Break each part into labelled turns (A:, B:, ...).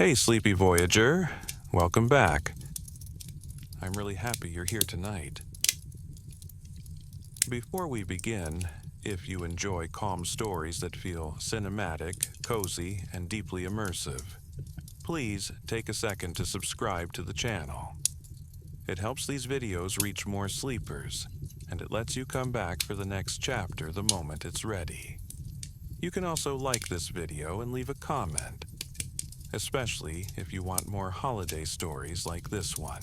A: Hey, Sleepy Voyager. Welcome back. I'm really happy you're here tonight. Before we begin, if you enjoy calm stories that feel cinematic, cozy, and deeply immersive, please take a second to subscribe to the channel. It helps these videos reach more sleepers, and it lets you come back for the next chapter the moment it's ready. You can also like this video and leave a comment, especially if you want more holiday stories like this one.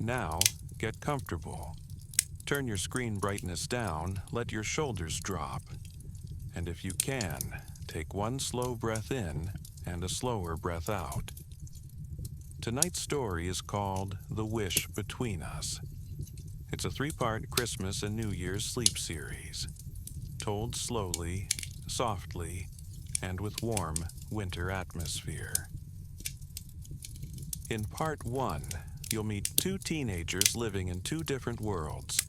A: Now, get comfortable. Turn your screen brightness down, let your shoulders drop, and if you can, take one slow breath in and a slower breath out. Tonight's story is called The Wish Between Us. It's a 3-part Christmas and New Year's sleep series, told slowly, softly, and with warm winter atmosphere. In part 1, you'll meet 2 teenagers living in 2 different worlds,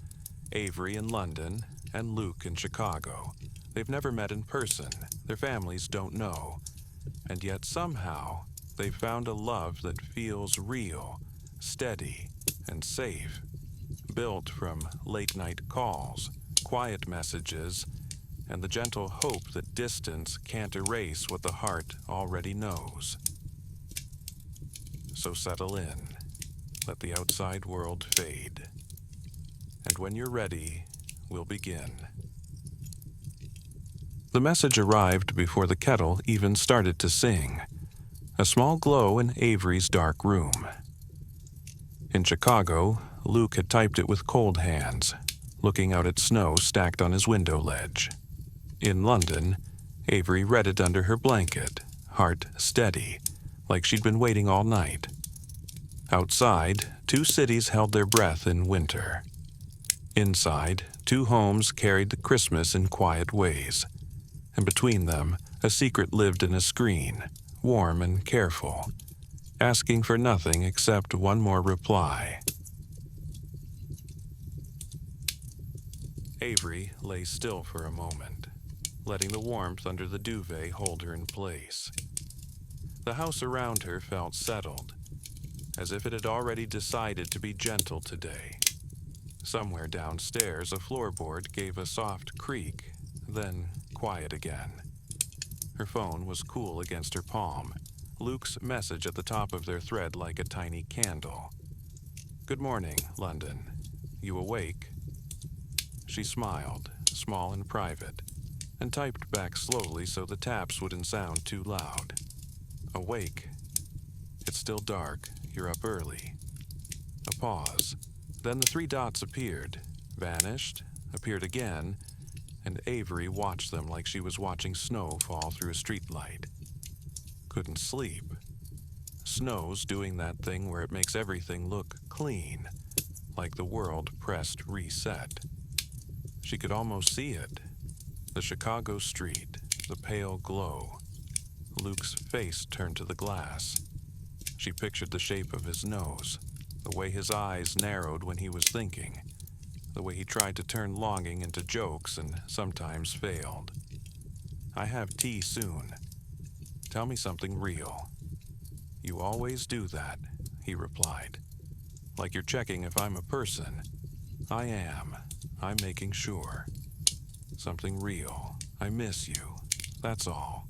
A: Avery in London and Luke in Chicago. They've never met in person, their families don't know, and yet somehow they've found a love that feels real, steady, and safe, built from late-night calls, quiet messages, and the gentle hope that distance can't erase what the heart already knows. So settle in, let the outside world fade, and when you're ready, we'll begin. The message arrived before the kettle even started to sing, a small glow in Avery's dark room. In Chicago, Luke had typed it with cold hands, looking out at snow stacked on his window ledge. In London, Avery read it under her blanket, heart steady, like she'd been waiting all night. Outside, 2 cities held their breath in winter. Inside, 2 homes carried the Christmas in quiet ways, and between them, a secret lived in a screen, warm and careful, asking for nothing except one more reply. Avery lay still for a moment, letting the warmth under the duvet hold her in place. The house around her felt settled, as if it had already decided to be gentle today. Somewhere downstairs, a floorboard gave a soft creak, then quiet again. Her phone was cool against her palm, Luke's message at the top of their thread like a tiny candle. "Good morning, London. You awake?" She smiled, small and private, and typed back slowly so the taps wouldn't sound too loud. "Awake. It's still dark. You're up early." A pause. Then the 3 dots appeared, vanished, appeared again, and Avery watched them like she was watching snow fall through a streetlight. Couldn't sleep. Snow's doing that thing where it makes everything look clean, like the world pressed reset. She could almost see it. The Chicago street, the pale glow. Luke's face turned to the glass. She pictured the shape of his nose, the way his eyes narrowed when he was thinking, the way he tried to turn longing into jokes and sometimes failed. "I have tea soon. Tell me something real." "You always do that," he replied. "Like you're checking if I'm a person." "I am. I'm making sure. Something real. I miss you. That's all."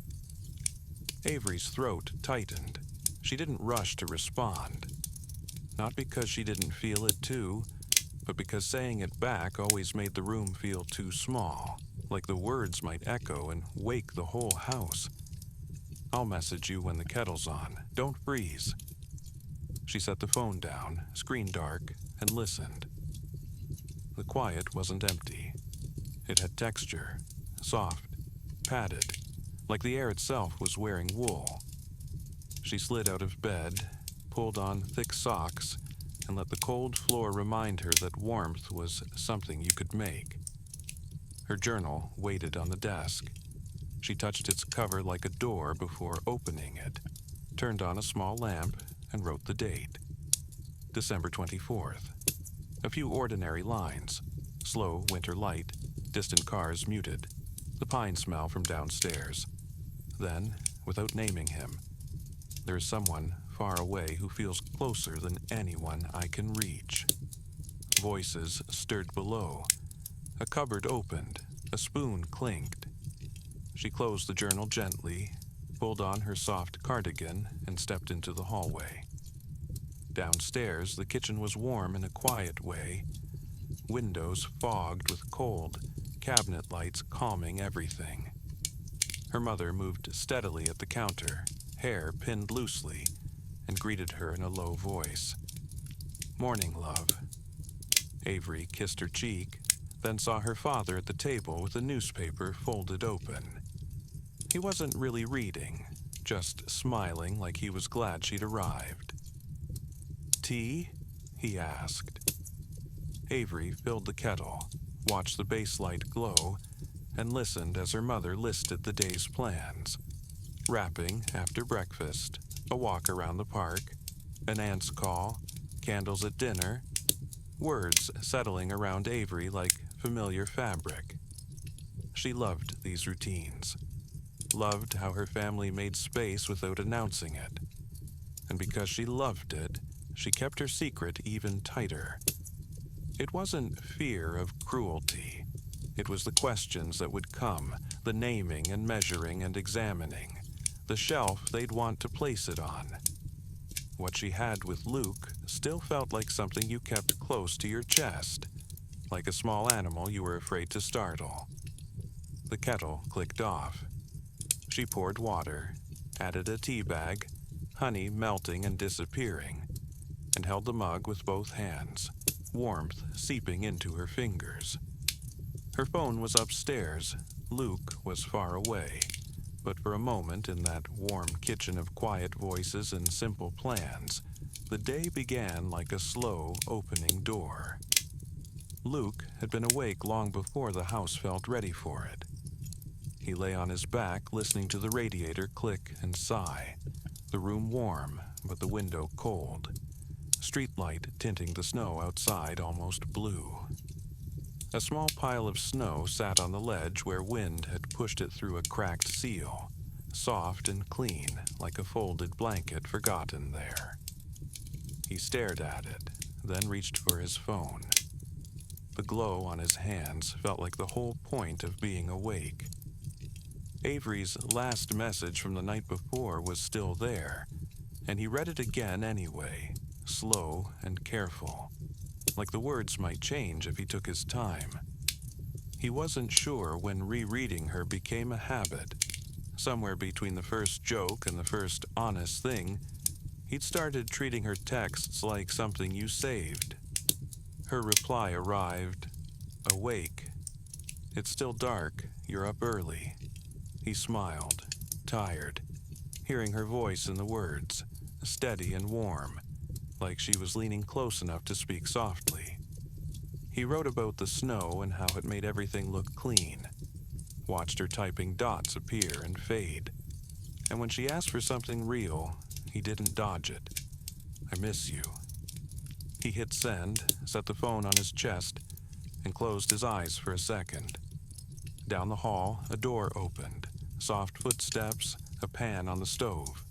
A: Avery's throat tightened. She didn't rush to respond. Not because she didn't feel it too, but because saying it back always made the room feel too small, like the words might echo and wake the whole house. "I'll message you when the kettle's on. Don't freeze." She set the phone down, screen dark, and listened. The quiet wasn't empty. It had texture, soft, padded, like the air itself was wearing wool. She slid out of bed, pulled on thick socks, and let the cold floor remind her that warmth was something you could make. Her journal waited on the desk. She touched its cover like a door before opening it, turned on a small lamp, and wrote the date. December 24th. A few ordinary lines. Slow winter light, distant cars muted, the pine smell from downstairs. Then, without naming him. There is someone far away who feels closer than anyone I can reach. Voices stirred below. A cupboard opened. A spoon clinked. She closed the journal gently, pulled on her soft cardigan, and stepped into the hallway. Downstairs, the kitchen was warm in a quiet way, windows fogged with cold, cabinet lights calming everything. Her mother moved steadily at the counter, hair pinned loosely, and greeted her in a low voice. "Morning, love." Avery kissed her cheek, then saw her father at the table with a newspaper folded open. He wasn't really reading, just smiling like he was glad she'd arrived. "Tea?" he asked. Avery filled the kettle, watched the base light glow, and listened as her mother listed the day's plans. Wrapping after breakfast, a walk around the park, an aunt's call, candles at dinner, words settling around Avery like familiar fabric. She loved these routines, loved how her family made space without announcing it. And because she loved it, she kept her secret even tighter. It wasn't fear of cruelty. It was the questions that would come, the naming and measuring and examining, the shelf they'd want to place it on. What she had with Luke still felt like something you kept close to your chest, like a small animal you were afraid to startle. The kettle clicked off. She poured water, added a tea bag, honey melting and disappearing, and held the mug with both hands, warmth seeping into her fingers. Her phone was upstairs. Luke was far away, but for a moment in that warm kitchen of quiet voices and simple plans, the day began like a slow opening door. Luke had been awake long before the house felt ready for it. He lay on his back, listening to the radiator click and sigh, the room warm, but the window cold, streetlight tinting the snow outside almost blue. A small pile of snow sat on the ledge where wind had pushed it through a cracked seal, soft and clean, like a folded blanket forgotten there. He stared at it, then reached for his phone. The glow on his hands felt like the whole point of being awake. Avery's last message from the night before was still there, and he read it again anyway, slow and careful, like the words might change if he took his time. He wasn't sure when rereading her became a habit. Somewhere between the first joke and the first honest thing, he'd started treating her texts like something you saved. Her reply arrived, "Awake. It's still dark. You're up early." He smiled, tired, hearing her voice in the words, steady and warm, like she was leaning close enough to speak softly. He wrote about the snow and how it made everything look clean, watched her typing dots appear and fade, and when she asked for something real, he didn't dodge it. "I miss you." He hit send, set the phone on his chest, and closed his eyes for a second. Down the hall, a door opened, soft footsteps, a pan on the stove.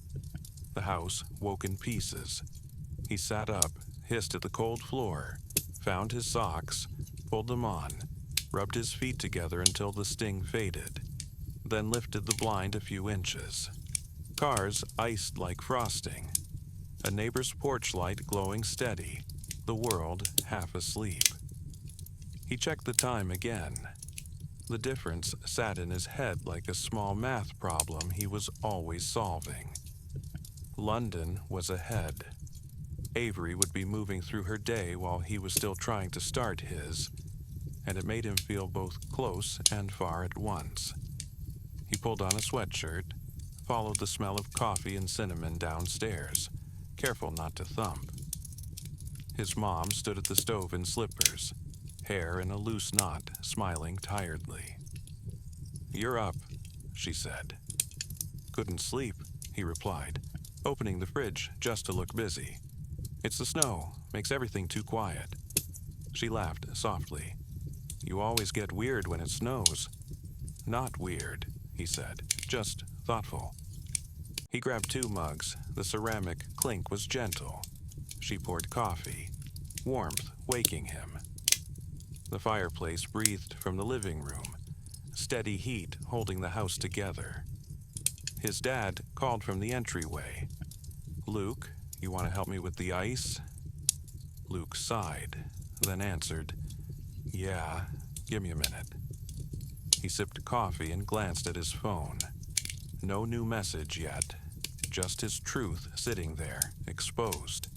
A: The house woke in pieces. He sat up, hissed at the cold floor, found his socks, pulled them on, rubbed his feet together until the sting faded, then lifted the blind a few inches. Cars iced like frosting, a neighbor's porch light glowing steady, the world half asleep. He checked the time again. The difference sat in his head like a small math problem he was always solving. London was ahead. Avery would be moving through her day while he was still trying to start his, and it made him feel both close and far at once. He pulled on a sweatshirt, followed the smell of coffee and cinnamon downstairs, careful not to thump. His mom stood at the stove in slippers, hair in a loose knot, smiling tiredly. "You're up," she said. "Couldn't sleep," he replied, opening the fridge just to look busy. "It's the snow, makes everything too quiet." She laughed softly. "You always get weird when it snows." "Not weird," he said, "just thoughtful." He grabbed 2 mugs. The ceramic clink was gentle. She poured coffee, warmth waking him. The fireplace breathed from the living room, steady heat holding the house together. His dad called from the entryway. "Luke, you want to help me with the ice?" Luke sighed, then answered, "Yeah, give me a minute." He sipped coffee and glanced at his phone. No new message yet, just his truth sitting there, exposed.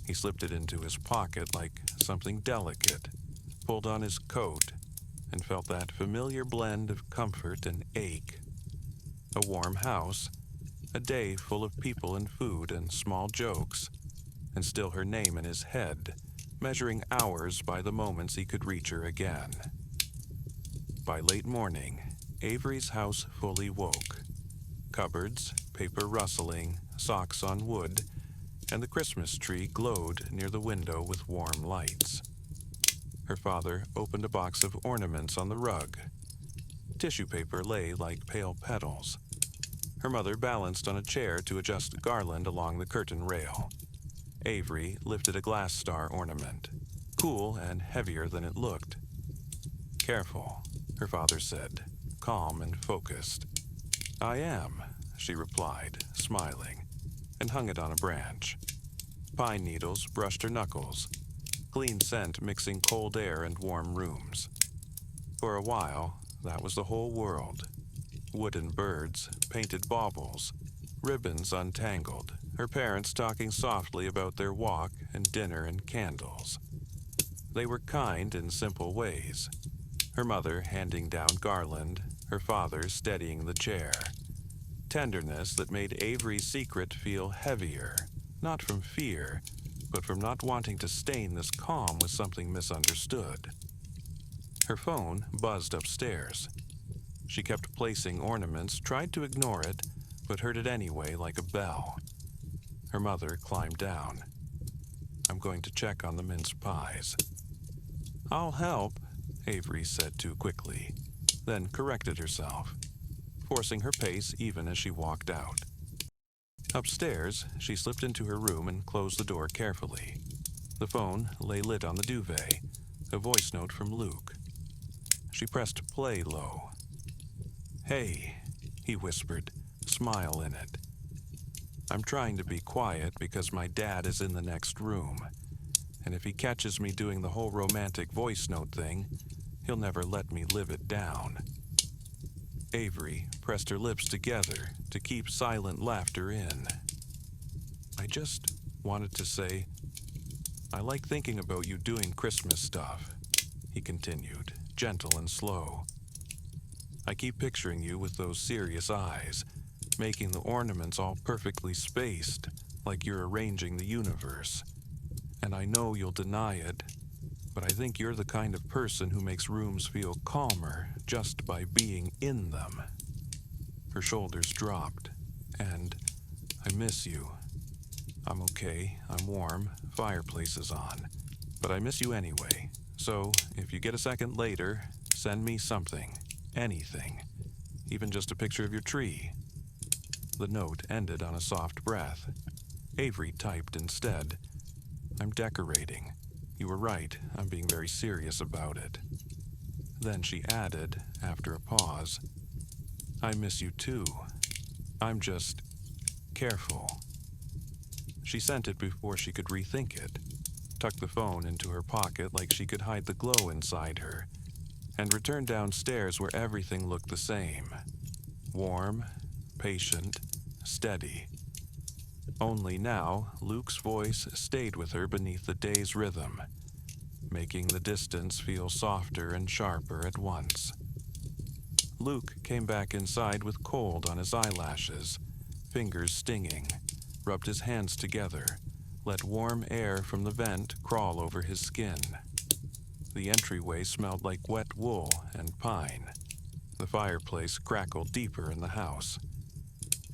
A: He slipped it into his pocket like something delicate, pulled on his coat, and felt that familiar blend of comfort and ache. A warm house, a day full of people and food and small jokes, and still her name in his head, measuring hours by the moments he could reach her again. By late morning, Avery's house fully woke. Cupboards, paper rustling, socks on wood, and the Christmas tree glowed near the window with warm lights. Her father opened a box of ornaments on the rug. Tissue paper lay like pale petals. Her mother balanced on a chair to adjust garland along the curtain rail. Avery lifted a glass star ornament, cool and heavier than it looked. "Careful," her father said, calm and focused. "I am," she replied, smiling, and hung it on a branch. Pine needles brushed her knuckles, clean scent mixing cold air and warm rooms. For a while, that was the whole world. Wooden birds, painted baubles, ribbons untangled, her parents talking softly about their walk and dinner and candles. They were kind in simple ways. Her mother handing down garland, her father steadying the chair. Tenderness that made Avery's secret feel heavier, not from fear, but from not wanting to stain this calm with something misunderstood. Her phone buzzed upstairs. She kept placing ornaments, tried to ignore it, but heard it anyway like a bell. Her mother climbed down. "I'm going to check on the mince pies." "I'll help," Avery said too quickly, then corrected herself, forcing her pace even as she walked out. Upstairs, she slipped into her room and closed the door carefully. The phone lay lit on the duvet, a voice note from Luke. She pressed play low. "Hey," he whispered, smile in it. "I'm trying to be quiet because my dad is in the next room, and if he catches me doing the whole romantic voice note thing, he'll never let me live it down." Avery pressed her lips together to keep silent laughter in. "I just wanted to say, I like thinking about you doing Christmas stuff," he continued, gentle and slow. "I keep picturing you with those serious eyes, making the ornaments all perfectly spaced, like you're arranging the universe. And I know you'll deny it, but I think you're the kind of person who makes rooms feel calmer just by being in them." Her shoulders dropped, and "I miss you. I'm okay, I'm warm, fireplace is on, but I miss you anyway. So if you get a second later, send me something, anything, even just a picture of your tree." The note ended on a soft breath. Avery typed instead, "I'm decorating. You were right, I'm being very serious about it." Then she added, after a pause, "I miss you too. I'm just careful." She sent it before she could rethink it, tucked the phone into her pocket like she could hide the glow inside her, and returned downstairs where everything looked the same. Warm, patient, steady. Only now, Luke's voice stayed with her beneath the day's rhythm, making the distance feel softer and sharper at once. Luke came back inside with cold on his eyelashes, fingers stinging, rubbed his hands together, let warm air from the vent crawl over his skin. The entryway smelled like wet wool and pine. The fireplace crackled deeper in the house.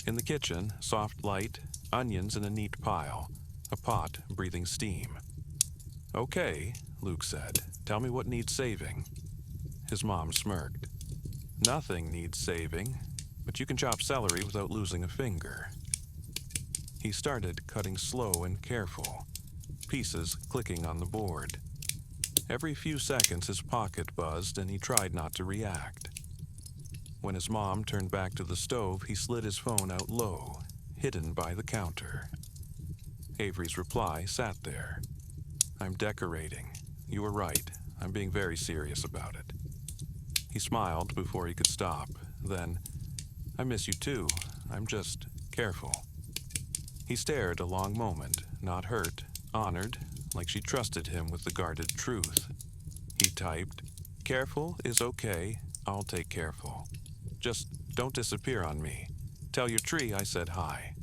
A: In the kitchen, soft light, onions in a neat pile, a pot breathing steam. "Okay," Luke said, "tell me what needs saving." His mom smirked. "Nothing needs saving, but you can chop celery without losing a finger. He started cutting slow and careful, pieces clicking on the board. Every few seconds his pocket buzzed and he tried not to react. When his mom turned back to the stove, he slid his phone out low, hidden by the counter. Avery's reply sat there. "I'm decorating. You were right. I'm being very serious about it." He smiled before he could stop. Then, "I miss you too. I'm just careful." He stared a long moment, not hurt, honored, like she trusted him with the guarded truth. He typed, "Careful is okay. I'll take careful. Just don't disappear on me. Tell your tree I said hi."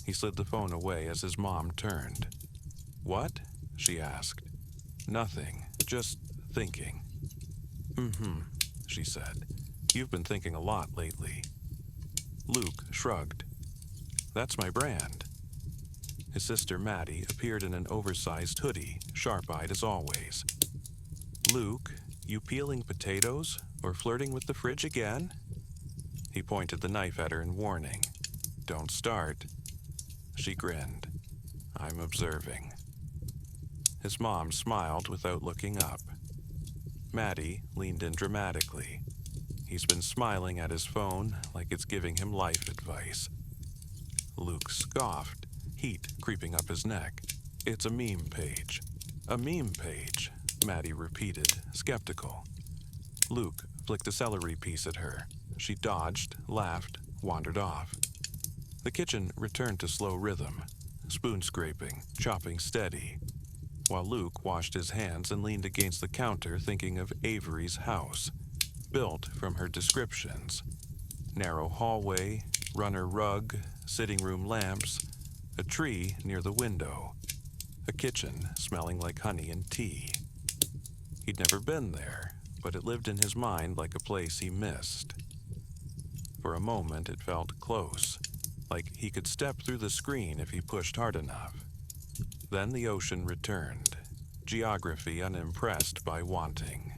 A: He slid the phone away as his mom turned. "What?" she asked. "Nothing. Just thinking." "Mm-hmm," she said. "You've been thinking a lot lately." Luke shrugged. "That's my brand." His sister Maddie appeared in an oversized hoodie, sharp-eyed as always. "Luke, you peeling potatoes or flirting with the fridge again?" He pointed the knife at her in warning. "Don't start." She grinned. "I'm observing." His mom smiled without looking up. Maddie leaned in dramatically. He's been smiling at his phone like it's giving him life advice. Luke scoffed, heat creeping up his neck. "It's a meme page." "A meme page," Maddie repeated, skeptical. Luke flicked a celery piece at her. She dodged, laughed, wandered off. The kitchen returned to slow rhythm, spoon scraping, chopping steady, while Luke washed his hands and leaned against the counter thinking of Avery's house, built from her descriptions. Narrow hallway, runner rug, sitting room lamps, a tree near the window, a kitchen smelling like honey and tea. He'd never been there, but it lived in his mind like a place he missed. For a moment it felt close, like he could step through the screen if he pushed hard enough. Then the ocean returned, geography unimpressed by wanting.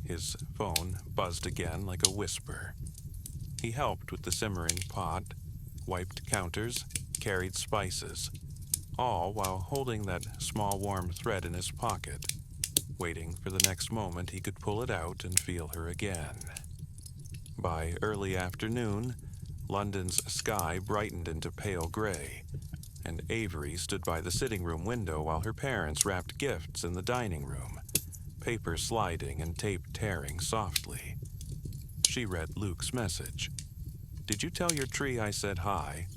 A: His phone buzzed again like a whisper. He helped with the simmering pot, wiped counters, carried spices, all while holding that small warm thread in his pocket, waiting for the next moment he could pull it out and feel her again. By early afternoon, London's sky brightened into pale gray, and Avery stood by the sitting room window while her parents wrapped gifts in the dining room, paper sliding and tape tearing softly. She read Luke's message. "Did you tell your tree I said hi,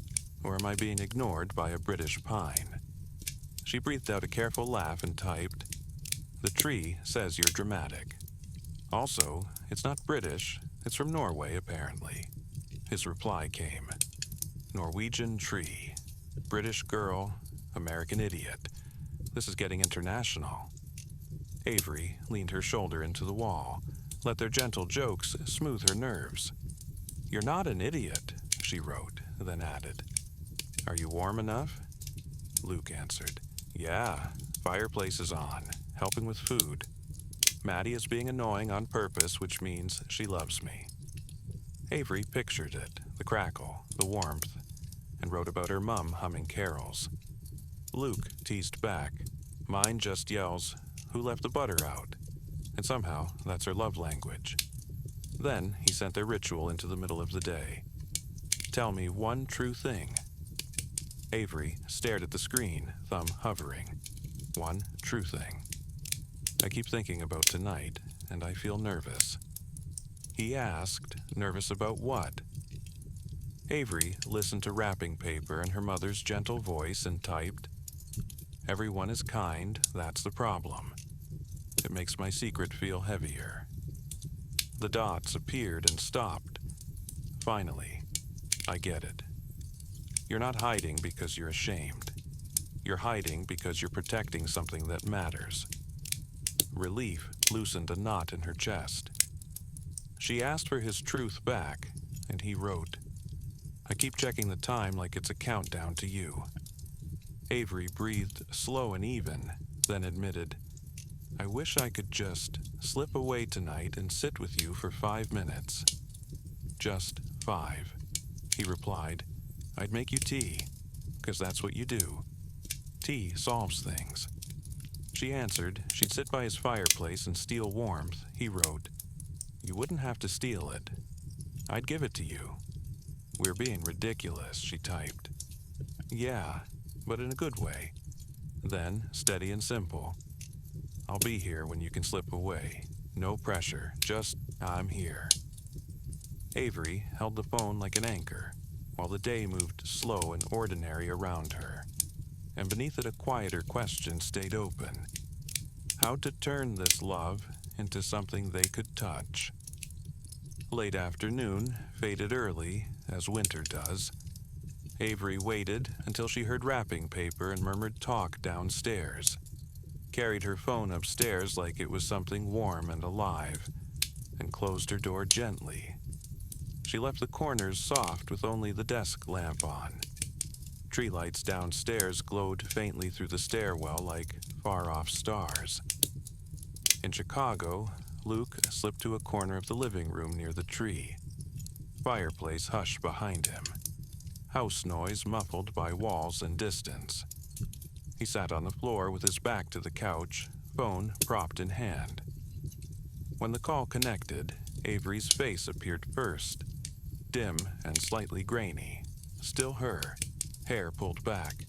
A: or am I being ignored by a British pine?" She breathed out a careful laugh and typed, "The tree says you're dramatic. Also, it's not British, it's from Norway apparently." His reply came. "Norwegian tree. British girl, American idiot. This is getting international." Avery leaned her shoulder into the wall, let their gentle jokes smooth her nerves. "You're not an idiot," she wrote, then added, "Are you warm enough?" Luke answered, "Yeah, fireplace is on, helping with food. Maddie is being annoying on purpose, which means she loves me." Avery pictured it, the crackle, the warmth, and wrote about her mum humming carols. Luke teased back, "Mine just yells, 'Who left the butter out?' And somehow that's her love language." Then he sent their ritual into the middle of the day. "Tell me one true thing." Avery stared at the screen, thumb hovering. "One true thing. I keep thinking about tonight, and I feel nervous." He asked, nervous about what? Avery listened to wrapping paper and her mother's gentle voice and typed, "Everyone is kind, that's the problem. It makes my secret feel heavier." The dots appeared and stopped. Finally, "I get it. You're not hiding because you're ashamed. You're hiding because you're protecting something that matters." Relief loosened a knot in her chest. She asked for his truth back, and he wrote, "I keep checking the time like it's a countdown to you." Avery breathed slow and even, then admitted, "I wish I could just slip away tonight and sit with you for 5 minutes. Just 5. He replied, I'd make you tea, 'cause that's what you do. Tea solves things. She answered she'd sit by his fireplace and steal warmth. He wrote, You wouldn't have to steal it. I'd give it to you. We're being ridiculous, she typed. Yeah, but in a good way. Then, steady and simple. I'll be here when you can slip away. No pressure, just, I'm here. Avery held the phone like an anchor, while the day moved slow and ordinary around her. And beneath it a quieter question stayed open. How to turn this love into something they could touch. Late afternoon faded early, as winter does. Avery waited until she heard wrapping paper and murmured talk downstairs. Carried her phone upstairs like it was something warm and alive, and closed her door gently. She left the corners soft with only the desk lamp on. Tree lights downstairs glowed faintly through the stairwell like far-off stars. In Chicago, Luke slipped to a corner of the living room near the tree. Fireplace hushed behind him. House noise muffled by walls and distance. He sat on the floor with his back to the couch, phone propped in hand. When the call connected, Avery's face appeared first. Dim and slightly grainy. Still her, hair pulled back.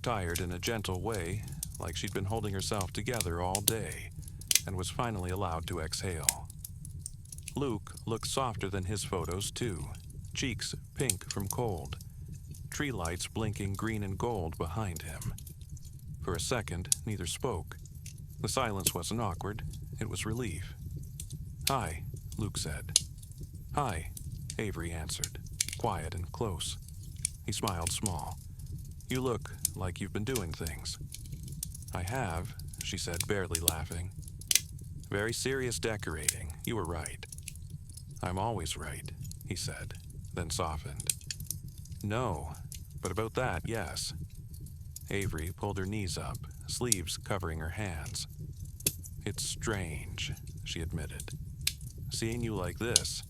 A: Tired in a gentle way, like she'd been holding herself together all day, and was finally allowed to exhale. Luke looked softer than his photos, too. Cheeks pink from cold. Tree lights blinking green and gold behind him. For a second, neither spoke. The silence wasn't awkward. It was relief. Hi, Luke said. Hi, Avery answered, quiet and close. He smiled small. You look like you've been doing things. I have, she said, barely laughing. Very serious decorating. You were right. I'm always right, he said, then softened. No, but about that, yes. Avery pulled her knees up, sleeves covering her hands. It's strange, she admitted. Seeing you like this,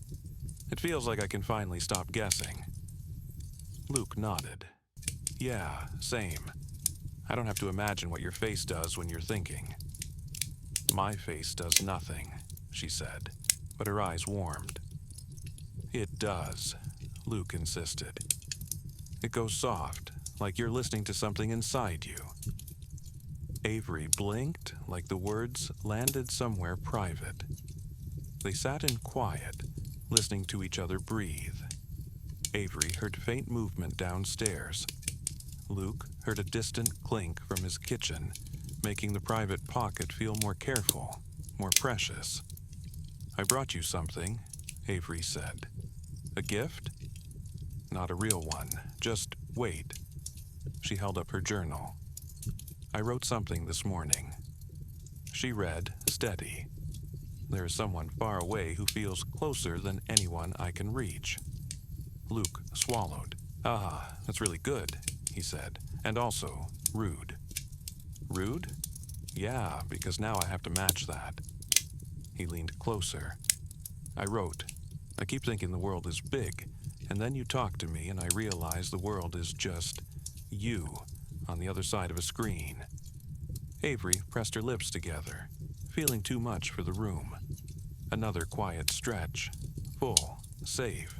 A: it feels like I can finally stop guessing. Luke nodded. Yeah, same. I don't have to imagine what your face does when you're thinking. My face does nothing, she said, but her eyes warmed. It does, Luke insisted. It goes soft, like you're listening to something inside you. Avery blinked like the words landed somewhere private. They sat in quiet, listening to each other breathe. Avery heard faint movement downstairs. Luke heard a distant clink from his kitchen, making the private pocket feel more careful, more precious. I brought you something, Avery said. A gift? Not a real one, just wait. She held up her journal. I wrote something this morning. She read, steady. There is someone far away who feels closer than anyone I can reach. Luke swallowed. Ah, that's really good, he said, and also rude. Rude? Yeah, because now I have to match that. He leaned closer. I wrote, I keep thinking the world is big, and then you talk to me and I realize the world is just you on the other side of a screen. Avery pressed her lips together, feeling too much for the room. Another quiet stretch, full, safe.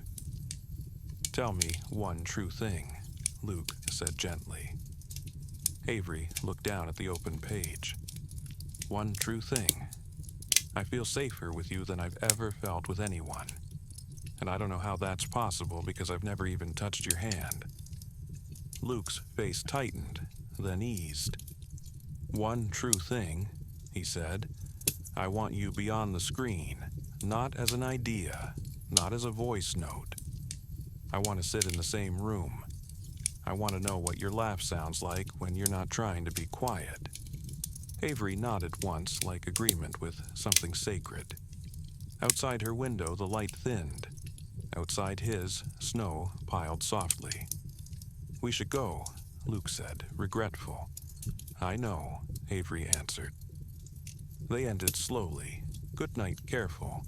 A: Tell me one true thing, Luke said gently. Avery looked down at the open page. One true thing. I feel safer with you than I've ever felt with anyone. And I don't know how that's possible because I've never even touched your hand. Luke's face tightened, then eased. One true thing, he said. I want you beyond the screen, not as an idea, not as a voice note. I want to sit in the same room. I want to know what your laugh sounds like when you're not trying to be quiet. Avery nodded once like agreement with something sacred. Outside her window, the light thinned. Outside his, snow piled softly. We should go, Luke said, regretful. I know, Avery answered. They ended slowly, good night careful.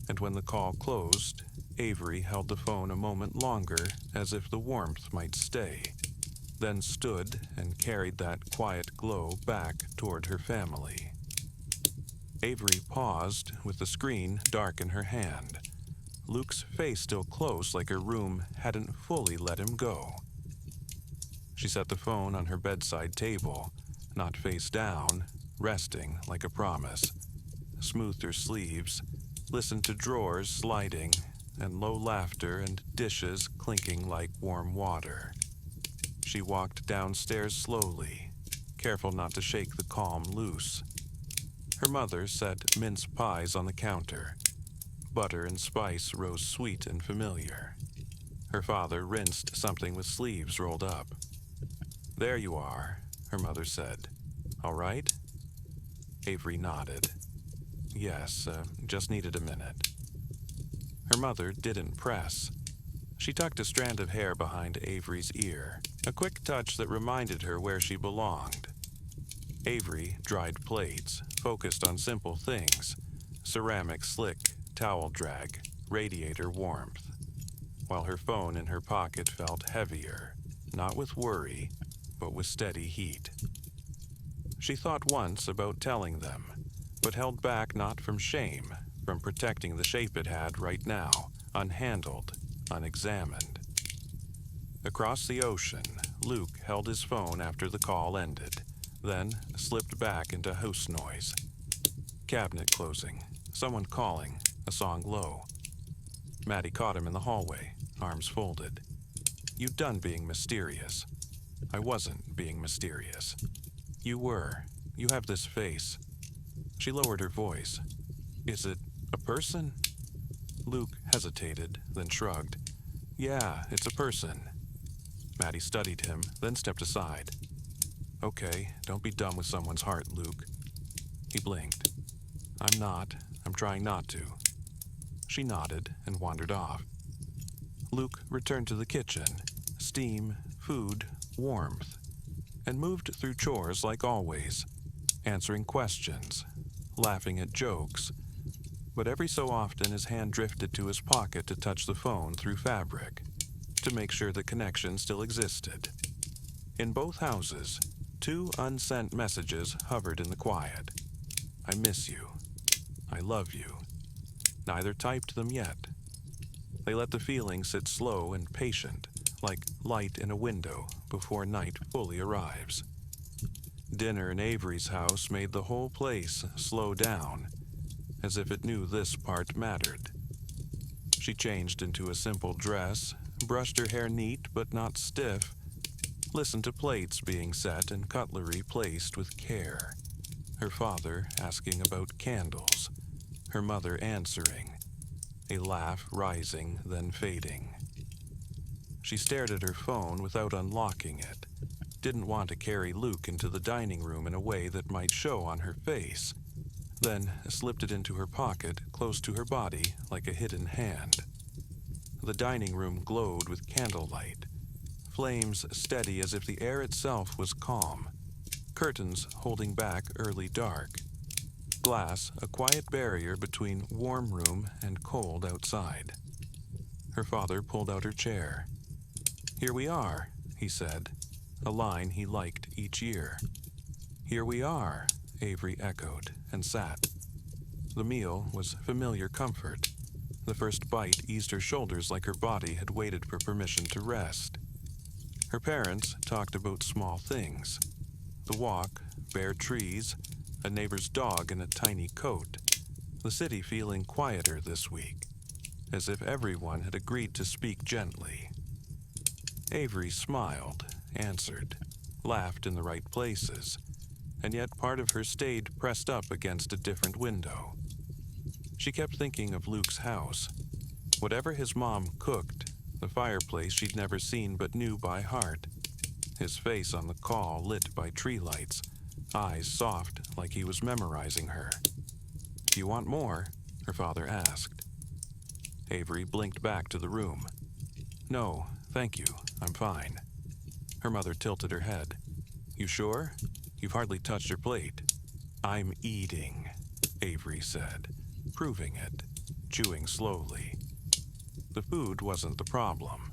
A: And when the call closed, Avery held the phone a moment longer as if the warmth might stay, then stood and carried that quiet glow back toward her family. Avery paused with the screen dark in her hand, Luke's face still close like her room hadn't fully let him go. She set the phone on her bedside table, not face down, resting like a promise, smoothed her sleeves, listened to drawers sliding, and low laughter and dishes clinking like warm water. She walked downstairs slowly, careful not to shake the calm loose. Her mother set mince pies on the counter. Butter and spice rose sweet and familiar. Her father rinsed something with sleeves rolled up. "There you are," her mother said. "All right?" Avery nodded. "Yes, just needed a minute." Her mother didn't press. She tucked a strand of hair behind Avery's ear, a quick touch that reminded her where she belonged. Avery dried plates, focused on simple things: ceramic slick, towel drag, radiator warmth, while her phone in her pocket felt heavier, not with worry, but with steady heat. She thought once about telling them, but held back not from shame, from protecting the shape it had right now, unhandled, unexamined. Across the ocean, Luke held his phone after the call ended, then slipped back into house noise. Cabinet closing, someone calling, a song low. Maddie caught him in the hallway, arms folded. "You done being mysterious." "I wasn't being mysterious." "You were. You have this face." She lowered her voice. "Is it a person?" Luke hesitated, then shrugged. "Yeah, it's a person." Maddie studied him, then stepped aside. "Okay, don't be dumb with someone's heart, Luke." He blinked. "I'm not. I'm trying not to." She nodded and wandered off. Luke returned to the kitchen, steam, food, warmth, and moved through chores like always, answering questions, laughing at jokes, but every so often his hand drifted to his pocket to touch the phone through fabric, to make sure the connection still existed. In both houses, 2 unsent messages hovered in the quiet. "I miss you." "I love you." Neither typed them yet. They let the feeling sit slow and patient, like light in a window before night fully arrives. Dinner in Avery's house made the whole place slow down, as if it knew this part mattered. She changed into a simple dress, brushed her hair neat but not stiff, listened to plates being set and cutlery placed with care. Her father asking about candles, her mother answering, a laugh rising then fading. She stared at her phone without unlocking it, didn't want to carry Luke into the dining room in a way that might show on her face, then slipped it into her pocket close to her body like a hidden hand. The dining room glowed with candlelight, flames steady as if the air itself was calm, curtains holding back early dark, glass a quiet barrier between warm room and cold outside. Her father pulled out her chair. "Here we are," he said, a line he liked each year. "Here we are," Avery echoed and sat. The meal was familiar comfort. The first bite eased her shoulders like her body had waited for permission to rest. Her parents talked about small things: the walk, bare trees, a neighbor's dog in a tiny coat, the city feeling quieter this week, as if everyone had agreed to speak gently. Avery smiled, answered, laughed in the right places, and yet part of her stayed pressed up against a different window. She kept thinking of Luke's house. Whatever his mom cooked, the fireplace she'd never seen but knew by heart. His face on the call lit by tree lights, eyes soft like he was memorizing her. "Do you want more?" her father asked. Avery blinked back to the room. "No, thank you, I'm fine." Her mother tilted her head. "You sure? You've hardly touched your plate." "I'm eating," Avery said, proving it, chewing slowly. The food wasn't the problem.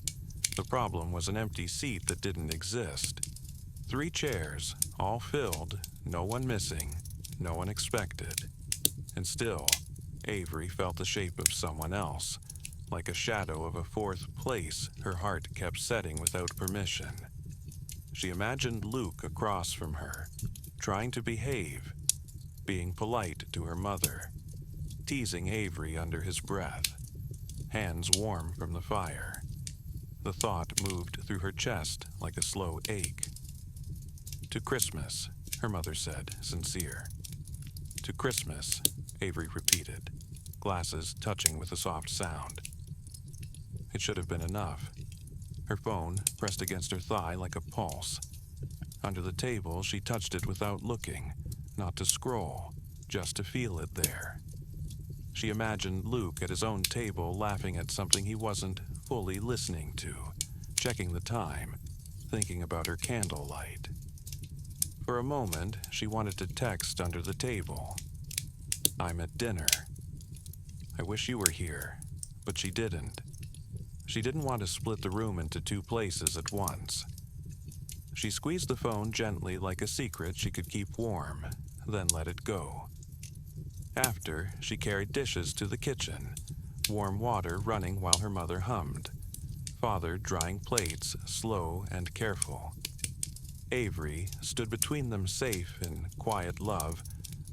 A: The problem was an empty seat that didn't exist. 3 chairs, all filled, no one missing, no one expected. And still, Avery felt the shape of someone else. Like a shadow of a 4th place, her heart kept setting without permission. She imagined Luke across from her, trying to behave, being polite to her mother, teasing Avery under his breath, hands warm from the fire. The thought moved through her chest like a slow ache. "To Christmas," her mother said, sincere. "To Christmas," Avery repeated, glasses touching with a soft sound. It should have been enough. Her phone pressed against her thigh like a pulse. Under the table, she touched it without looking, not to scroll, just to feel it there. She imagined Luke at his own table laughing at something he wasn't fully listening to, checking the time, thinking about her candlelight. For a moment, she wanted to text under the table. "I'm at dinner. I wish you were here," but she didn't. She didn't want to split the room into 2 places at once. She squeezed the phone gently like a secret she could keep warm, then let it go. After, she carried dishes to the kitchen, warm water running while her mother hummed, father drying plates, slow and careful. Avery stood between them, safe in quiet love,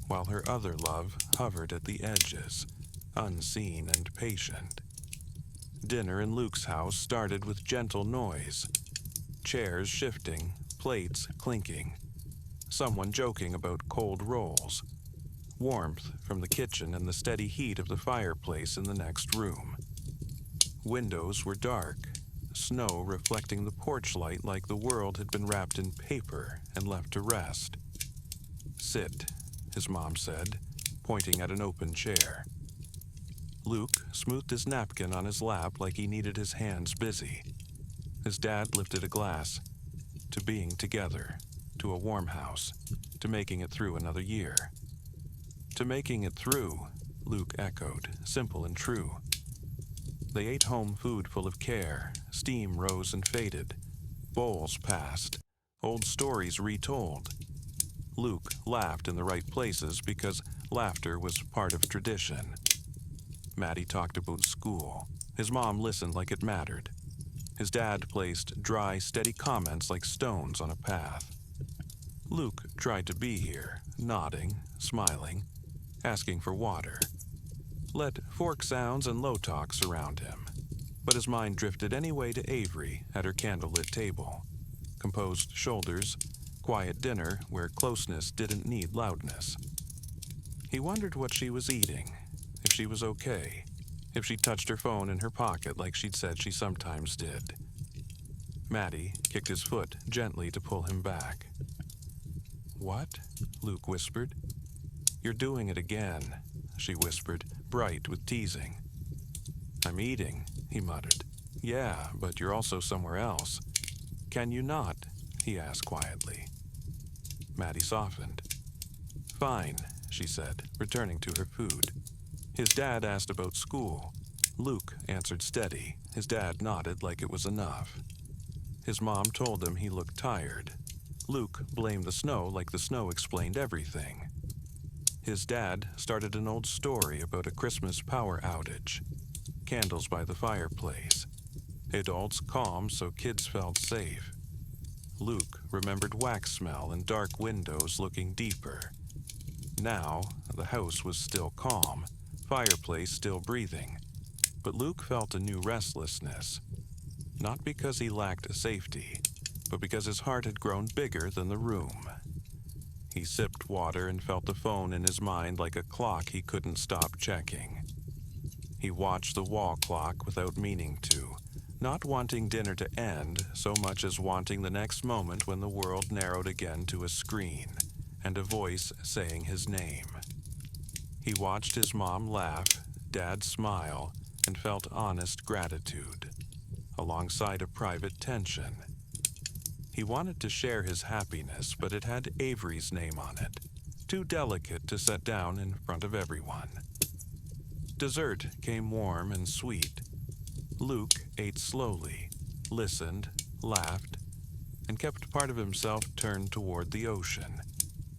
A: while her other love hovered at the edges, unseen and patient. Dinner in Luke's house started with gentle noise, chairs shifting, plates clinking, someone joking about cold rolls, warmth from the kitchen and the steady heat of the fireplace in the next room. Windows were dark, snow reflecting the porch light like the world had been wrapped in paper and left to rest. "Sit," his mom said, pointing at an open chair. Luke smoothed his napkin on his lap like he needed his hands busy. His dad lifted a glass. "To being together, to a warm house, to making it through another year." "To making it through," Luke echoed, simple and true. They ate home food full of care. Steam rose and faded. Bowls passed. Old stories retold. Luke laughed in the right places because laughter was part of tradition. Maddie talked about school. His mom listened like it mattered. His dad placed dry, steady comments like stones on a path. Luke tried to be here, nodding, smiling, asking for water. Let fork sounds and low talk surround him. But his mind drifted anyway to Avery at her candlelit table. Composed shoulders, quiet dinner where closeness didn't need loudness. He wondered what she was eating, if she was okay, if she touched her phone in her pocket like she'd said she sometimes did. Maddie kicked his foot gently to pull him back. "What?" Luke whispered. "You're doing it again," she whispered, bright with teasing. "I'm eating," he muttered. "Yeah, but you're also somewhere else." "Can you not?" he asked quietly. Maddie softened. "Fine," she said, returning to her food. His dad asked about school. Luke answered steady. His dad nodded like it was enough. His mom told him he looked tired. Luke blamed the snow like the snow explained everything. His dad started an old story about a Christmas power outage. Candles by the fireplace. Adults calm so kids felt safe. Luke remembered wax smell and dark windows looking deeper. Now, the house was still calm, fireplace still breathing. But Luke felt a new restlessness. Not because he lacked safety, but because his heart had grown bigger than the room. He sipped water and felt the phone in his mind like a clock he couldn't stop checking. He watched the wall clock without meaning to, not wanting dinner to end so much as wanting the next moment when the world narrowed again to a screen and a voice saying his name. He watched his mom laugh, dad smile, and felt honest gratitude, alongside a private tension. He wanted to share his happiness, but it had Avery's name on it, too delicate to set down in front of everyone. Dessert came warm and sweet. Luke ate slowly, listened, laughed, and kept part of himself turned toward the ocean,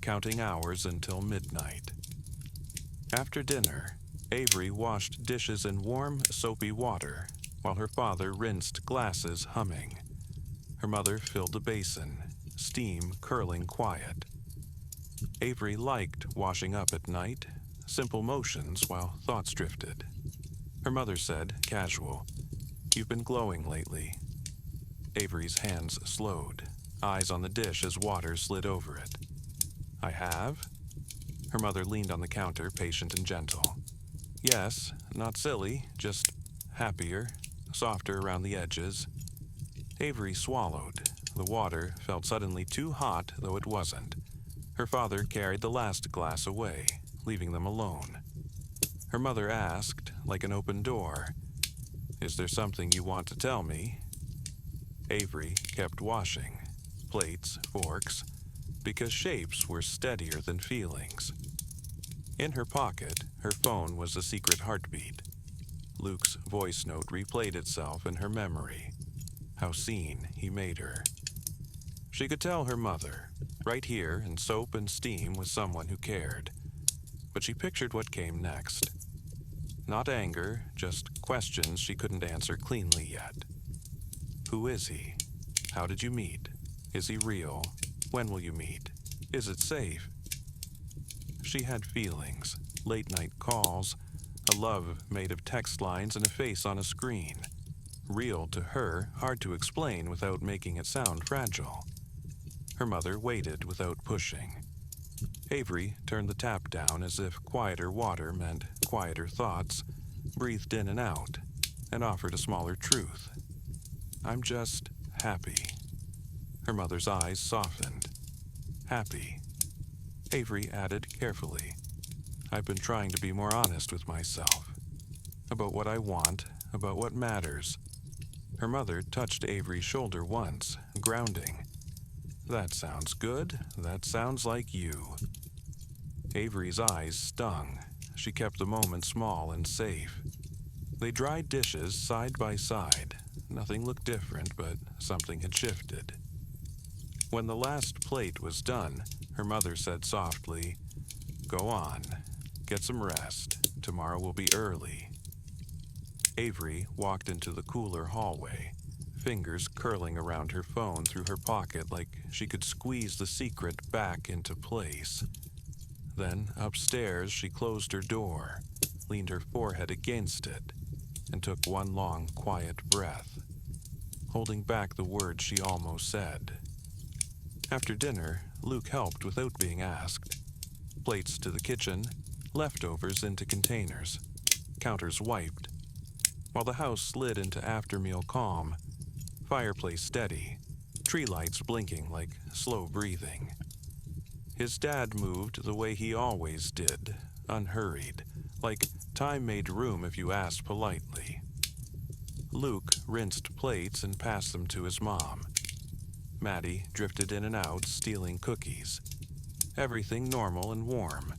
A: counting hours until midnight. After dinner, Avery washed dishes in warm, soapy water, while her father rinsed glasses humming. Her mother filled the basin, steam curling quiet. Avery liked washing up at night, simple motions while thoughts drifted. Her mother said, casual, "You've been glowing lately." Avery's hands slowed, eyes on the dish as water slid over it. "I have?" Her mother leaned on the counter, patient and gentle. "Yes, not silly, just happier, softer around the edges." Avery swallowed. The water felt suddenly too hot, though it wasn't. Her father carried the last glass away, leaving them alone. Her mother asked, like an open door, "Is there something you want to tell me?" Avery kept washing, plates, forks, because shapes were steadier than feelings. In her pocket, her phone was a secret heartbeat. Luke's voice note replayed itself in her memory. How seen he made her. She could tell her mother, right here in soap and steam with someone who cared. But she pictured what came next. Not anger, just questions she couldn't answer cleanly yet. Who is he? How did you meet? Is he real? When will you meet? Is it safe? She had feelings, late-night calls, a love made of text lines and a face on a screen. Real to her, hard to explain without making it sound fragile. Her mother waited without pushing. Avery turned the tap down as if quieter water meant quieter thoughts, breathed in and out, and offered a smaller truth. "I'm just happy." Her mother's eyes softened. "Happy." Avery added carefully, "I've been trying to be more honest with myself. About what I want, about what matters." Her mother touched Avery's shoulder once, grounding. "That sounds good. That sounds like you." Avery's eyes stung. She kept the moment small and safe. They dried dishes side by side. Nothing looked different, but something had shifted. When the last plate was done, her mother said softly, "Go on. Get some rest. Tomorrow will be early." Avery walked into the cooler hallway, fingers curling around her phone through her pocket like she could squeeze the secret back into place. Then, upstairs, she closed her door, leaned her forehead against it, and took one long, quiet breath, holding back the words she almost said. After dinner, Luke helped without being asked. Plates to the kitchen, leftovers into containers, counters wiped, while the house slid into after-meal calm, fireplace steady, tree lights blinking like slow breathing. His dad moved the way he always did, unhurried, like time made room if you asked politely. Luke rinsed plates and passed them to his mom. Maddie drifted in and out, stealing cookies. Everything normal and warm.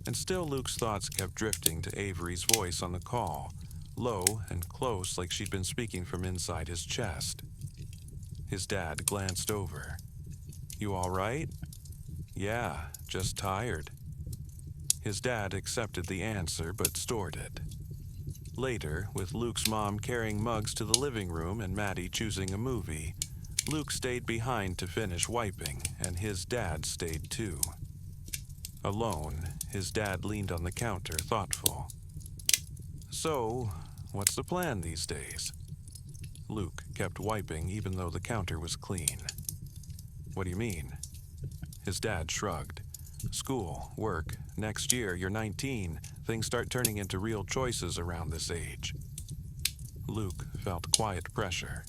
A: And still Luke's thoughts kept drifting to Avery's voice on the call, low and close like she'd been speaking from inside his chest. His dad glanced over. "You all right?" "Yeah, just tired." His dad accepted the answer but stored it. Later, with Luke's mom carrying mugs to the living room and Maddie choosing a movie, Luke stayed behind to finish wiping, and his dad stayed too. Alone, his dad leaned on the counter, thoughtful. "So, what's the plan these days?" Luke kept wiping even though the counter was clean. "What do you mean?" His dad shrugged. "School, work, next year you're 19, things start turning into real choices around this age." Luke felt quiet pressure.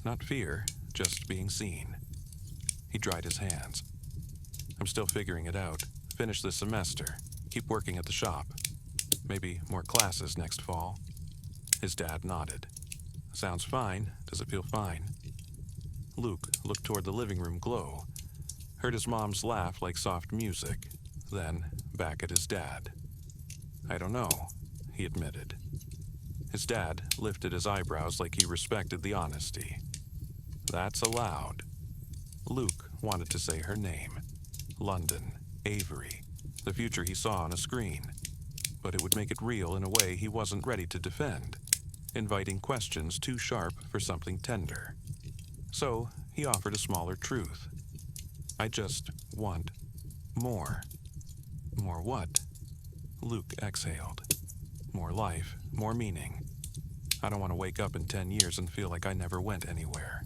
A: Not fear, just being seen. He dried his hands. "I'm still figuring it out. Finish this semester. Keep working at the shop. Maybe more classes next fall." His dad nodded. "Sounds fine. Does it feel fine?" Luke looked toward the living room glow, heard his mom's laugh like soft music, then back at his dad. "I don't know," he admitted. His dad lifted his eyebrows like he respected the honesty. That's allowed. Luke wanted to say her name. London, Avery, the future he saw on a screen. But it would make it real in a way he wasn't ready to defend, inviting questions too sharp for something tender. So he offered a smaller truth. I just want more. More what? Luke exhaled. More life, more meaning. I don't want to wake up in 10 years and feel like I never went anywhere.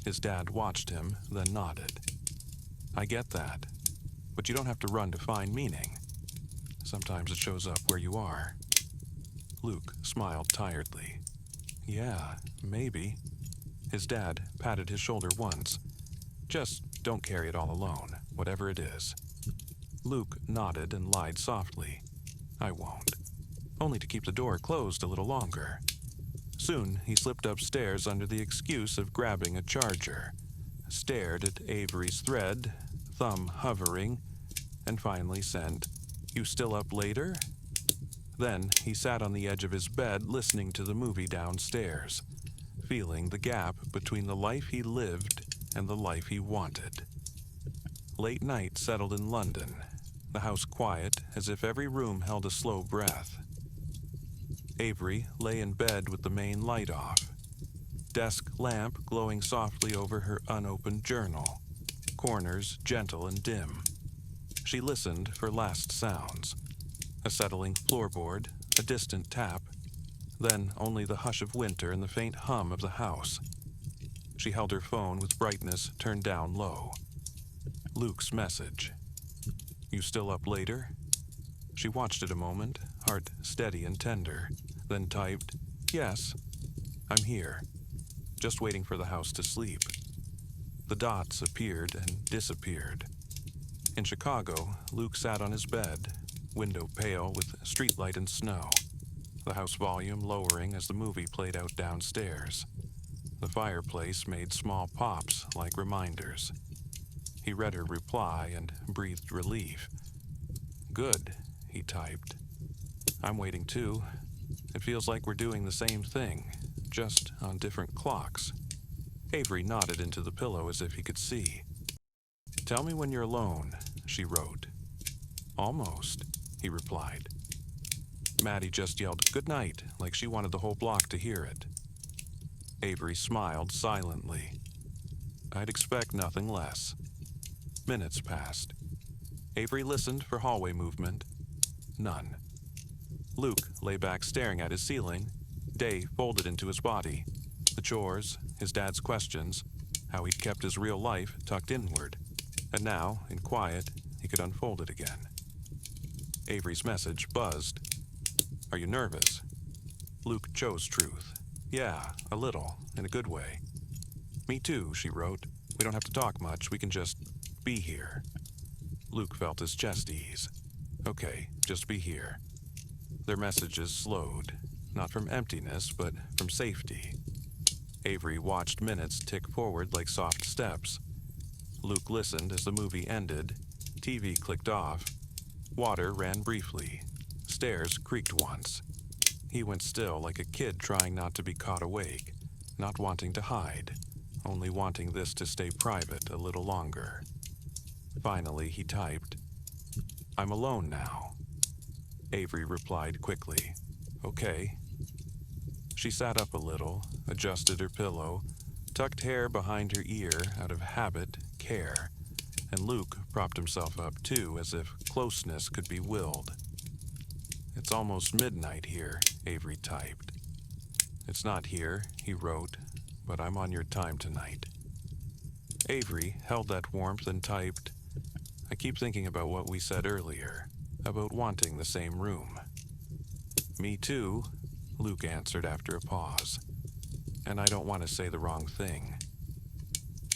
A: His dad watched him, then nodded. I get that, but you don't have to run to find meaning. Sometimes it shows up where you are. Luke smiled tiredly. Yeah, maybe. His dad patted his shoulder once. Just don't carry it all alone, whatever it is. Luke nodded and lied softly. I won't. Only to keep the door closed a little longer. Soon, he slipped upstairs under the excuse of grabbing a charger, stared at Avery's thread, thumb hovering, and finally sent, "You still up later?" Then he sat on the edge of his bed listening to the movie downstairs, feeling the gap between the life he lived and the life he wanted. Late night settled in London, the house quiet as if every room held a slow breath. Avery lay in bed with the main light off, desk lamp glowing softly over her unopened journal, corners gentle and dim. She listened for last sounds, a settling floorboard, a distant tap, then only the hush of winter and the faint hum of the house. She held her phone with brightness turned down low. Luke's message. "You still up later?" She watched it a moment, heart steady and tender, then typed, "Yes, I'm here, just waiting for the house to sleep." The dots appeared and disappeared. In Chicago, Luke sat on his bed, window pale with streetlight and snow, the house volume lowering as the movie played out downstairs. The fireplace made small pops like reminders. He read her reply and breathed relief. "Good," he typed. "I'm waiting too. It feels like we're doing the same thing, just on different clocks." Avery nodded into the pillow as if he could see. "Tell me when you're alone," she wrote. "Almost," he replied. Maddie just yelled "good night" like she wanted the whole block to hear it. Avery smiled silently. "I'd expect nothing less." Minutes passed. Avery listened for hallway movement. None. Luke lay back staring at his ceiling, day folded into his body. The chores, his dad's questions, how he'd kept his real life tucked inward. And now, in quiet, he could unfold it again. Avery's message buzzed. "Are you nervous?" Luke chose truth. "Yeah, a little, in a good way." "Me too," she wrote. "We don't have to talk much, we can just be here." Luke felt his chest ease. "Okay, just be here." Their messages slowed, not from emptiness, but from safety. Avery watched minutes tick forward like soft steps. Luke listened as the movie ended. TV clicked off. Water ran briefly. Stairs creaked once. He went still like a kid trying not to be caught awake, not wanting to hide, only wanting this to stay private a little longer. Finally, he typed, "I'm alone now." Avery replied quickly, "Okay." She sat up a little, adjusted her pillow, tucked hair behind her ear out of habit, care, and Luke propped himself up too, as if closeness could be willed. "It's almost midnight here," Avery typed. "It's not here," he wrote, "but I'm on your time tonight." Avery held that warmth and typed, "I keep thinking about what we said earlier, about wanting the same room." "Me too," Luke answered after a pause. "And I don't want to say the wrong thing."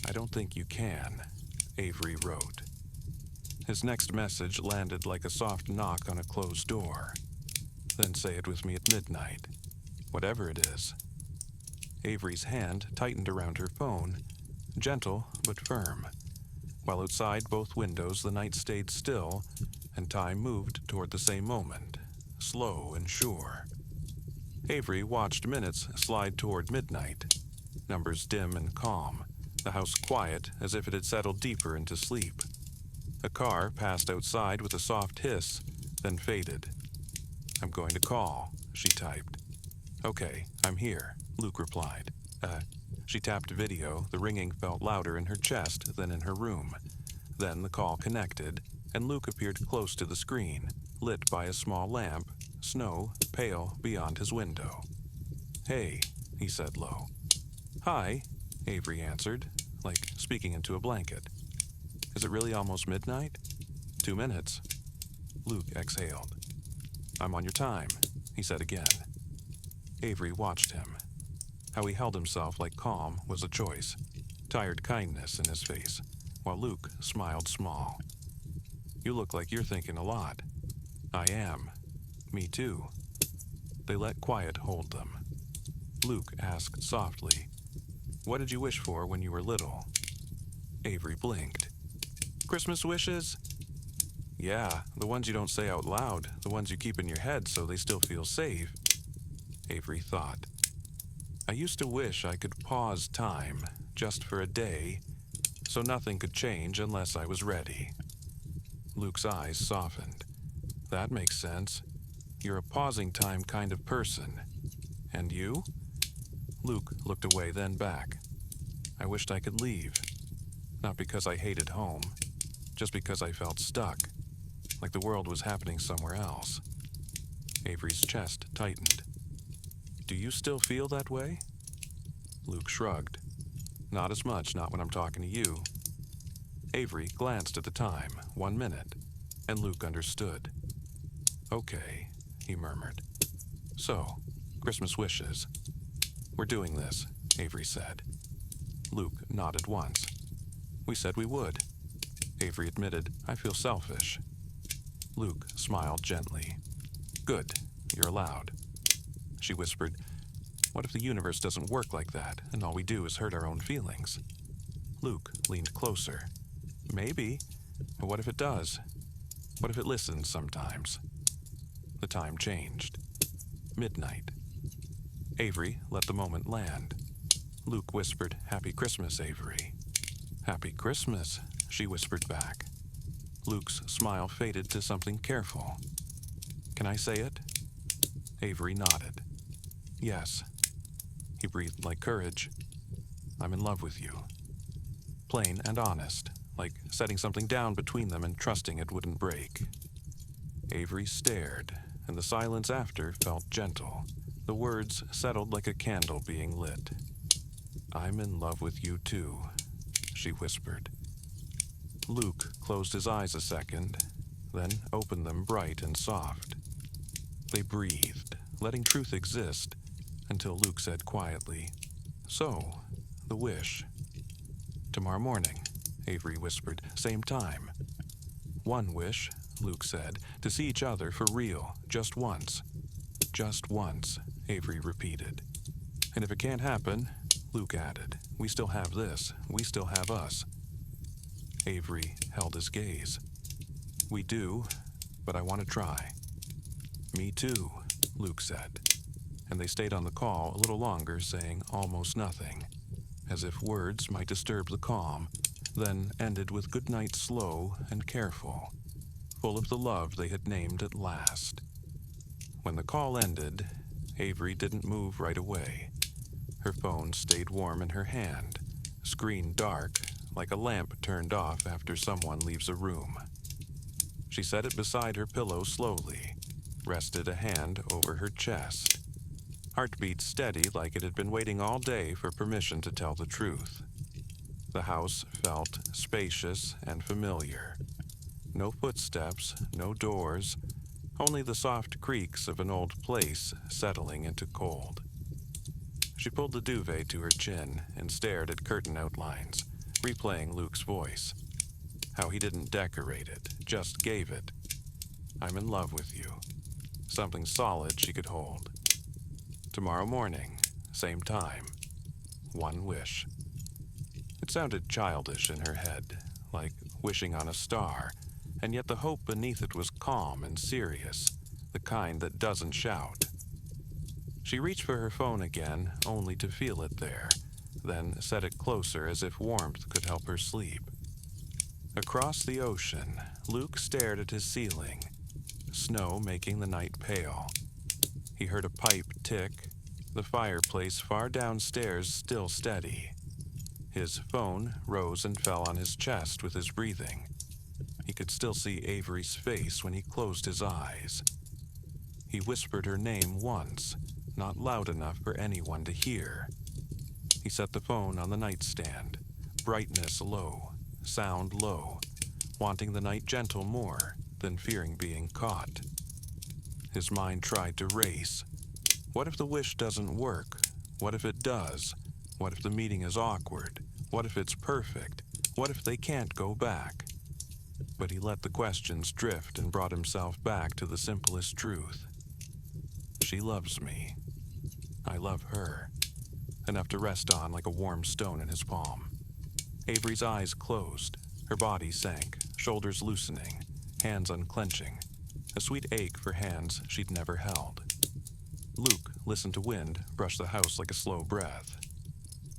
A: "I don't think you can," Avery wrote. His next message landed like a soft knock on a closed door. "Then say it with me at midnight, whatever it is." Avery's hand tightened around her phone, gentle but firm. While outside both windows the night stayed still, and time moved toward the same moment, slow and sure. Avery watched minutes slide toward midnight. Numbers dim and calm, the house quiet as if it had settled deeper into sleep. A car passed outside with a soft hiss, then faded. "I'm going to call," she typed. "Okay, I'm here," Luke replied. She tapped video. The ringing felt louder in her chest than in her room. Then the call connected, and Luke appeared close to the screen, lit by a small lamp, snow pale beyond his window. "Hey," he said low. "Hi," Avery answered, like speaking into a blanket. "Is it really almost midnight?" 2 minutes. Luke exhaled. "I'm on your time," he said again. Avery watched him. How he held himself like calm was a choice, tired kindness in his face, while Luke smiled small. "You look like you're thinking a lot." "I am. Me too." They let quiet hold them. Luke asked softly, "What did you wish for when you were little?" Avery blinked. "Christmas wishes?" "Yeah, the ones you don't say out loud, the ones you keep in your head so they still feel safe." Avery thought. "I used to wish I could pause time, just for a day, so nothing could change unless I was ready." Luke's eyes softened. "That makes sense. You're a pausing time kind of person. And you?" Luke looked away, then back. "I wished I could leave. Not because I hated home, just because I felt stuck, like the world was happening somewhere else." Avery's chest tightened. "Do you still feel that way?" Luke shrugged. "Not as much, not when I'm talking to you." Avery glanced at the time, 1 minute, and Luke understood. "Okay," he murmured. "So, Christmas wishes." "We're doing this," Avery said. Luke nodded once. "We said we would." Avery admitted, "I feel selfish." Luke smiled gently. "Good, you're allowed." She whispered, "What if the universe doesn't work like that, and all we do is hurt our own feelings?" Luke leaned closer. "Maybe, but what if it does? What if it listens sometimes?" The time changed. Midnight. Avery let the moment land. Luke whispered, "Happy Christmas, Avery." "Happy Christmas," she whispered back. Luke's smile faded to something careful. "Can I say it?" Avery nodded. "Yes." He breathed like courage. "I'm in love with you." Plain and honest, like setting something down between them and trusting it wouldn't break. Avery stared, and the silence after felt gentle. The words settled like a candle being lit. "I'm in love with you too," she whispered. Luke closed his eyes a second, then opened them bright and soft. They breathed, letting truth exist, until Luke said quietly, "So, the wish." "Tomorrow morning," Avery whispered, "same time." "One wish," Luke said, "to see each other for real, just once." "Just once," Avery repeated. "And if it can't happen," Luke added, "we still have this, we still have us." Avery held his gaze. "We do, but I want to try." "Me too," Luke said. And they stayed on the call a little longer, saying almost nothing, as if words might disturb the calm, then ended with good night slow and careful, full of the love they had named at last. When the call ended, Avery didn't move right away. Her phone stayed warm in her hand, screen dark, like a lamp turned off after someone leaves a room. She set it beside her pillow slowly, rested a hand over her chest. Heartbeat steady like it had been waiting all day for permission to tell the truth. The house felt spacious and familiar. No footsteps, no doors, only the soft creaks of an old place settling into cold. She pulled the duvet to her chin and stared at curtain outlines, replaying Luke's voice. How he didn't decorate it, just gave it. "I'm in love with you." Something solid she could hold. Tomorrow morning, same time. One wish. It sounded childish in her head, like wishing on a star, and yet the hope beneath it was calm and serious, the kind that doesn't shout. She reached for her phone again, only to feel it there, then set it closer as if warmth could help her sleep. Across the ocean, Luke stared at his ceiling, snow making the night pale. He heard a pipe tick, the fireplace far downstairs still steady. His phone rose and fell on his chest with his breathing. He could still see Avery's face when he closed his eyes. He whispered her name once, not loud enough for anyone to hear. He set the phone on the nightstand, brightness low, sound low, wanting the night gentle more than fearing being caught. His mind tried to race. What if the wish doesn't work? What if it does? What if the meeting is awkward? What if it's perfect? What if they can't go back? But he let the questions drift and brought himself back to the simplest truth. She loves me. I love her. Enough to rest on like a warm stone in his palm. Avery's eyes closed. Her body sank, shoulders loosening, hands unclenching. A sweet ache for hands she'd never held. Luke listened to wind brush the house like a slow breath.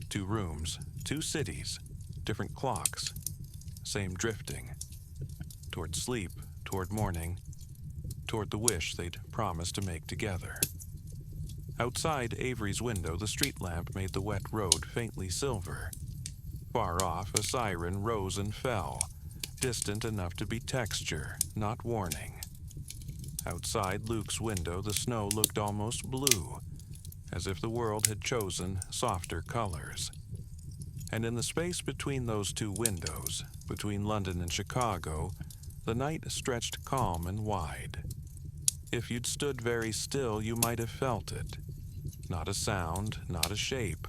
A: 2 rooms, 2 cities, different clocks, same drifting. Toward sleep, toward morning, toward the wish they'd promised to make together. Outside Avery's window, the street lamp made the wet road faintly silver. Far off, a siren rose and fell, distant enough to be texture, not warning. Outside Luke's window, the snow looked almost blue, as if the world had chosen softer colors. And in the space between those 2 windows, between London and Chicago, the night stretched calm and wide. If you'd stood very still, you might have felt it. Not a sound, not a shape,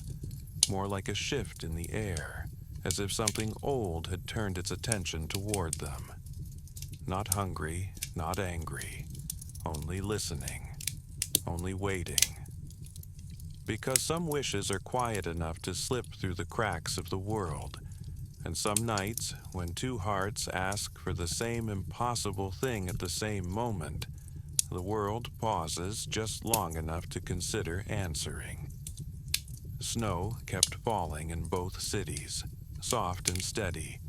A: more like a shift in the air, as if something old had turned its attention toward them. Not hungry, not angry, only listening, only waiting. Because some wishes are quiet enough to slip through the cracks of the world, and some nights, when 2 hearts ask for the same impossible thing at the same moment, the world pauses just long enough to consider answering. Snow kept falling in both cities, soft and steady,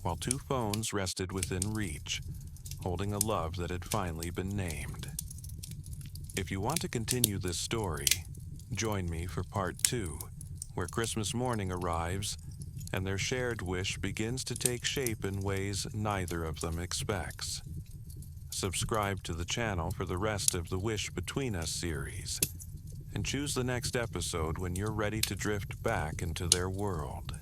A: while 2 phones rested within reach, holding a love that had finally been named. If you want to continue this story, join me for part 2, where Christmas morning arrives and their shared wish begins to take shape in ways neither of them expects. Subscribe to the channel for the rest of the Wish Between Us series, and choose the next episode when you're ready to drift back into their world.